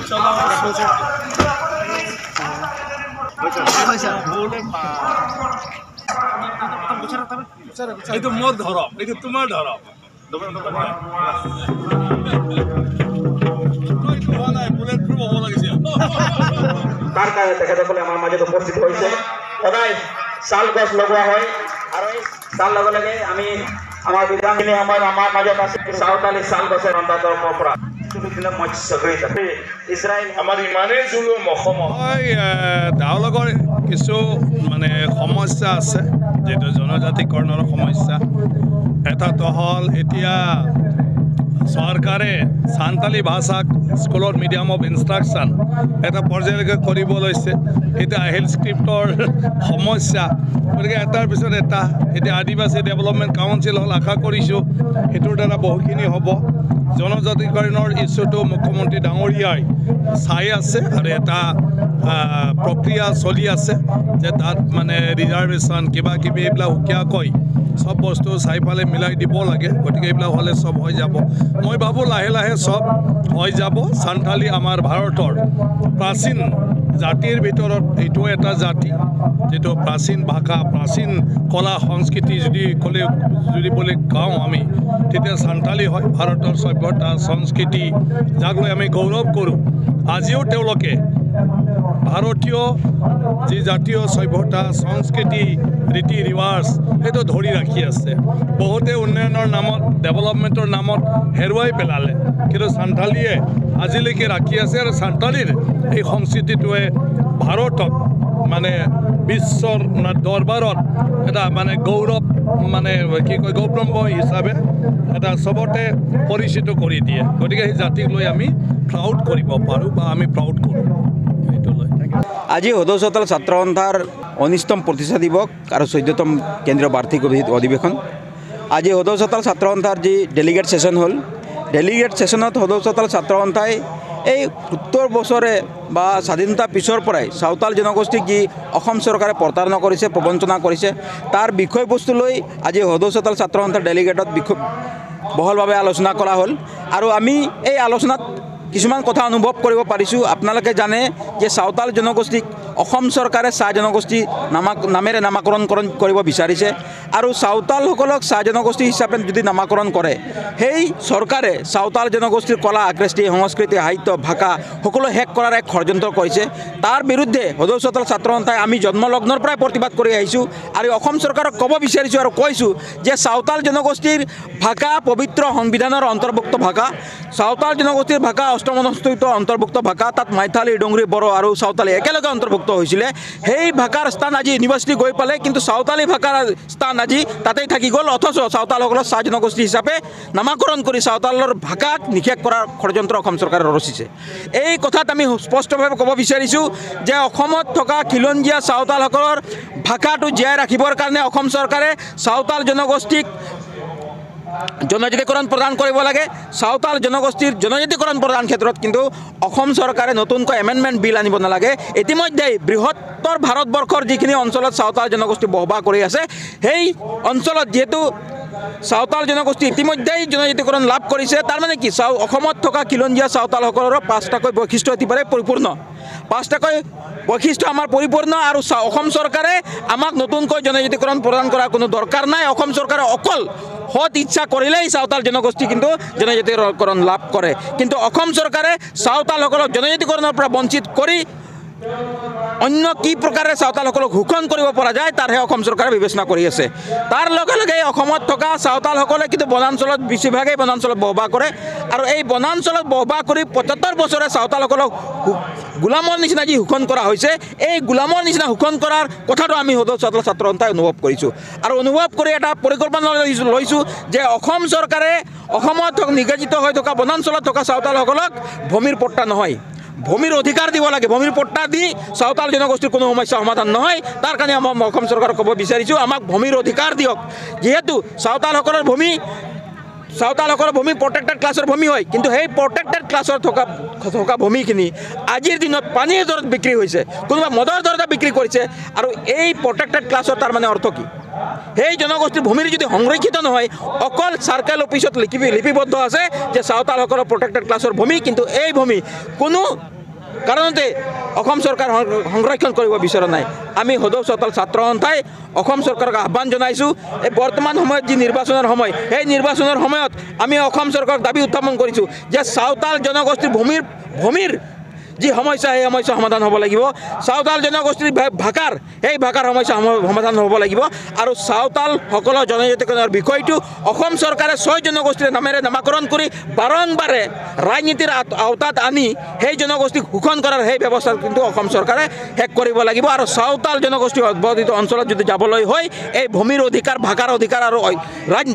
এইটো মোৰ ধৰক, এইটো তোমাৰ ধৰক। তাৰ কাৰণে তেখেতসকলে আমাৰ মাজত উপস্থিত হৈছে। সদায় চাল গছ লগোৱা হয় আৰু এই চাল লগে লগে আমি আমাৰ বিধানখিনি সময়ত আমাৰ মাজত আছে চাউতালি চাল গছৰ ৰন্ধাৰ পৰা ইজৰাইল আমাৰ ইমানেই জুলুম অসমত। তেওঁলোকৰ কিছু মানে সমস্যা আছে, যিটো জনজাতিকৰণৰ সমস্যা। এটাটো হ'ল এতিয়া চৰকাৰে সান্তালী ভাষাক স্কুলত মিডিয়াম অফ ইনষ্ট্ৰাকশ্যন এটা পৰ্যায়লৈকে কৰিব লৈছে। এতিয়া আহিল স্ক্ৰিপ্টৰ সমস্যা, গতিকে এটাৰ পিছত এটা। এতিয়া আদিবাসী ডেভেলপমেণ্ট কাউন্সিল হ'ল, আশা কৰিছোঁ সেইটোৰ দ্বাৰা বহুখিনি হ'ব। জনজাতিকৰণৰ ইছ্যুটো মুখ্যমন্ত্ৰী ডাঙৰীয়াই চাই আছে আৰু এটা প্ৰক্ৰিয়া চলি আছে যে তাত মানে ৰিজাৰ্ভেশ্যন কিবা কিবি এইবিলাক সুকীয়াকৈ সব বস্তু চাই ফালে মিলাই দিব লাগে। গতিকে এইবিলাক হ'লে সব হৈ যাব। মই ভাবোঁ লাহে লাহে সব হৈ যাব। সান্থালী আমাৰ ভাৰতৰ প্ৰাচীন জাতিৰ ভিতৰত এইটো এটা জাতি, যিটো প্ৰাচীন ভাষা, প্ৰাচীন কলা সংস্কৃতি যদি বুলি গাওঁ আমি, তেতিয়া সান্থালী হয়। ভাৰতৰ সভ্যতা সংস্কৃতি যাক লৈ আমি গৌৰৱ কৰোঁ। আজিও তেওঁলোকে ভাৰতীয় যি জাতীয় সভ্যতা সংস্কৃতি ৰীতি ৰিৱাজ সেইটো ধৰি ৰাখি আছে। বহুতে উন্নয়নৰ নামত ডেভেলপমেণ্টৰ নামত হেৰুৱাই পেলালে, কিন্তু সান্থালীয়ে আজিলৈকে ৰাখি আছে। আৰু সান্থালীৰ এই সংস্কৃতিটোৱে ভাৰতক মানে বিশ্বৰ দৰবাৰত এটা মানে গৌৰৱ মানে কি কয় গৌৰৱ হিচাপে এটা চবতে পৰিচিত কৰি দিয়ে। গতিকে সেই জাতিক লৈ আমি প্ৰাউড কৰিব পাৰোঁ বা আমি প্ৰাউড কৰোঁ সেইটো লৈ। আজি সদৌ চৌতাল ছাত্ৰ সন্থাৰ 19তম প্ৰতিষ্ঠা দিৱস আৰু 14তম কেন্দ্ৰীয় বাৰ্ষিক অধিৱেশন। আজি সদৌ চৌতাল ছাত্ৰ সন্থাৰ যি ডেলিগেট ছেশ্যন হ'ল, ডেলিগেট ছেশ্যনত সদৌ চৌতাল ছাত্ৰ সন্থাই এই 70 বছৰে বা স্বাধীনতা পিছৰ পৰাই চাওতাল জনগোষ্ঠীক যি অসম চৰকাৰে প্ৰতাৰণা কৰিছে, প্ৰবঞ্চনা কৰিছে, তাৰ বিষয়বস্তু লৈ আজি সদৌ চৌতাল ছাত্ৰ সন্থাৰ ডেলিগেটত বহলভাৱে আলোচনা কৰা হ'ল। আৰু আমি এই আলোচনাত কিছুমান কথা অনুভৱ কৰিব পাৰিছোঁ। আপোনালোকে জানে যে চাওতাল জনগোষ্ঠীক অসম চৰকাৰে চাহ জনগোষ্ঠী নামেৰে নামাকৰণ কৰিব বিচাৰিছে। আৰু চাওতালসকলক চাহ জনগোষ্ঠী হিচাপে যদি নামাকৰণ কৰে, সেই চৰকাৰে চাওতাল জনগোষ্ঠীৰ কলা কৃষ্টি সংস্কৃতি সাহিত্য ভাষা সকলো শেষ কৰাৰ এক ষড়যন্ত্ৰ কৰিছে। তাৰ বিৰুদ্ধে সদৌ চৌতাল ছাত্ৰ সন্থাই আমি জন্মলগ্নৰ পৰাই প্ৰতিবাদ কৰি আহিছোঁ। আৰু অসম চৰকাৰক ক'ব বিচাৰিছোঁ আৰু কৈছোঁ যে চাওতাল জনগোষ্ঠীৰ ভাষা পবিত্ৰ সংবিধানৰ অন্তৰ্ভুক্ত ভাষা। চাওতাল জনগোষ্ঠীৰ ভাষা অষ্টম অনুসূচীত অন্তৰ্ভুক্ত ভাষা। তাত মাইথালী, ডোংৰী, বড়ো আৰু চাওতালী একেলগে অন্তৰ্ভুক্ত হৈছিলে। সেই ভাষাৰ স্থান আজি ইউনিভাৰ্চিটি গৈ পালে, কিন্তু চাওতালী ভাষাৰ স্থান আজি তাতেই থাকি গ'ল। অথচ চাওতালসকলক চাহ জনগোষ্ঠী হিচাপে নামাকৰণ কৰি চাওতালৰ ভাষাক নিষেধ কৰাৰ ষড়যন্ত্ৰ অসম চৰকাৰে ৰচিছে। এই কথাত আমি স্পষ্টভাৱে ক'ব বিচাৰিছোঁ যে অসমত থকা খিলঞ্জীয়া চাওতালসকলৰ ভাষাটো জীয়াই ৰাখিবৰ কাৰণে অসম চৰকাৰে চাওতাল জনগোষ্ঠীক জনজাতিকৰণ প্ৰদান কৰিব লাগে। চাওতাল জনগোষ্ঠীৰ জনজাতিকৰণ প্ৰদান ক্ষেত্ৰত কিন্তু অসম চৰকাৰে নতুনকৈ এমেণ্ডমেণ্ট বিল আনিব নালাগে। ইতিমধ্যেই বৃহত্তৰ ভাৰতবৰ্ষৰ যিখিনি অঞ্চলত চাওতাল জনগোষ্ঠী বসবাস কৰি আছে, সেই অঞ্চলত যিহেতু চাওতাল জনগোষ্ঠী ইতিমধ্যেই জনজাতিকৰণ লাভ কৰিছে, তাৰমানে কি অসমত থকা খিলঞ্জীয়া চাওতালসকলৰ 5টাকৈ বৈশিষ্ট্য একেবাৰে পৰিপূৰ্ণ। 5টাকৈ বৈশিষ্ট্য আমাৰ পৰিপূৰ্ণ। আৰু অসম চৰকাৰে আমাক নতুনকৈ জনজাতিকৰণ প্ৰদান কৰাৰ কোনো দৰকাৰ নাই। অসম চৰকাৰে অকল সৎ ইচ্ছা কৰিলেই চাওতাল জনগোষ্ঠী কিন্তু জনজাতিকৰণ লাভ কৰে। কিন্তু অসম চৰকাৰে চাওতালসকলক জনজাতিকৰণৰ পৰা বঞ্চিত কৰি অন্য কি প্ৰকাৰে চাওতালসকলক শোষণ কৰিব পৰা যায় তাৰহে অসম চৰকাৰে বিবেচনা কৰি আছে। তাৰ লগে লগে অসমত থকা চাওতালসকলে কিন্তু বনাঞ্চলত বেছিভাগেই বনাঞ্চলত বসবাস কৰে। আৰু এই বনাঞ্চলত বসবাস কৰি 75 বছৰে চাওতালসকলক গোলামৰ নিচিনা যি শোষণ কৰা হৈছে, এই গোলামৰ নিচিনা শোষণ কৰাৰ কথাটো আমি সদৌ চৌতাল ছাত্ৰ সন্থাই অনুভৱ কৰিছোঁ। আৰু অনুভৱ কৰি এটা পৰিকল্পনা লৈছোঁ যে অসম চৰকাৰে অসমত নিগাজিত হৈ থকা বনাঞ্চলত থকা চাওতালসকলক ভূমিৰ পট্টা নহয়, ভূমিৰ অধিকাৰ দিব লাগে। ভূমিৰ পট্টা দি চাওতাল জনগোষ্ঠীৰ কোনো সমস্যা সমাধান নহয়। তাৰ কাৰণে মই অসম চৰকাৰক ক'ব বিচাৰিছোঁ, আমাক ভূমিৰ অধিকাৰ দিয়ক। যিহেতু চাওতালসকলৰ ভূমি প্ৰটেক্টেড ক্লাছৰ ভূমি হয়, কিন্তু সেই প্ৰটেক্টেড ক্লাছৰ থকা ভূমিখিনি আজিৰ দিনত পানীৰ দৰত বিক্ৰী হৈছে, কোনোবা মদৰ দৰতে বিক্ৰী কৰিছে। আৰু এই প্ৰটেক্টেড ক্লাছৰ তাৰ মানে অৰ্থ কি? সেই জনগোষ্ঠীৰ ভূমিৰ যদি সংৰক্ষিত নহয়, অকল চাৰ্কেল অফিচত লিপিবদ্ধ আছে যে চাওতালসকলৰ প্ৰটেক্টেড ক্লাছৰ ভূমি, কিন্তু এই ভূমি কোনো কাৰণতে অসম চৰকাৰ সংৰক্ষণ কৰিব বিচৰা নাই আমি সদৌ চৌতাল ছাত্ৰ সন্থাই অসম চৰকাৰক আহ্বান জনাইছোঁ এই বৰ্তমান সময়ত যি নিৰ্বাচনৰ সময় সেই নিৰ্বাচনৰ সময়ত আমি অসম চৰকাৰক দাবী উত্থাপন কৰিছোঁ যে চাওতাল জনগোষ্ঠীৰ ভূমিৰ যি সমস্যা সেই সমস্যা সমাধান হ'ব লাগিব চাওতাল জনগোষ্ঠীৰ ভাষাৰ সেই ভাষাৰ সমস্যা সমাধান হ'ব লাগিব আৰু চাওতালসকলৰ জনজাতিকৰণৰ বিষয়টো অসম চৰকাৰে 6 জনগোষ্ঠীৰ নামেৰে নামাকৰণ কৰি বাৰম্বাৰে ৰাজনীতিৰ আওতাত আনি সেই জনগোষ্ঠীক শোষণ কৰাৰ সেই ব্যৱস্থা কিন্তু অসম চৰকাৰে শেষ কৰিব লাগিব আৰু চাওতাল জনগোষ্ঠী অধ্যুষিত অঞ্চলত যদি যাবলৈ হয় এই ভূমিৰ অধিকাৰ ভাষাৰ অধিকাৰ আৰু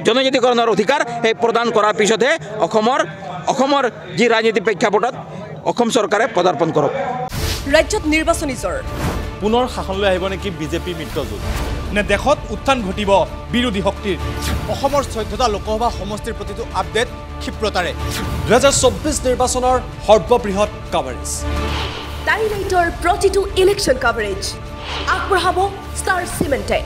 জনজাতিকৰণৰ অধিকাৰ সেই প্ৰদান কৰাৰ পিছতহে অসমৰ যি ৰাজনীতি প্ৰেক্ষাপটত অসম চৰকাৰে পদাৰ্পণ কৰক ৰাজ্যত নিৰ্বাচনী জ্বৰ পুনৰ শাসনলৈ আহিব নেকি বিজেপি মিত্ৰজোঁট নে দেশত উত্থান ঘটিব বিৰোধী শক্তিৰ অসমৰ 14টা লোকসভা সমষ্টিৰ প্ৰতিটো আপডেট ক্ষিপ্ৰতাৰে 2024 নিৰ্বাচনৰ সৰ্ববৃহৎ কভাৰেজ টাইলাইটৰ প্ৰতিটো ইলেকশ্যন কভাৰেজ আগবঢ়াব ষ্টাৰ চিমেণ্টে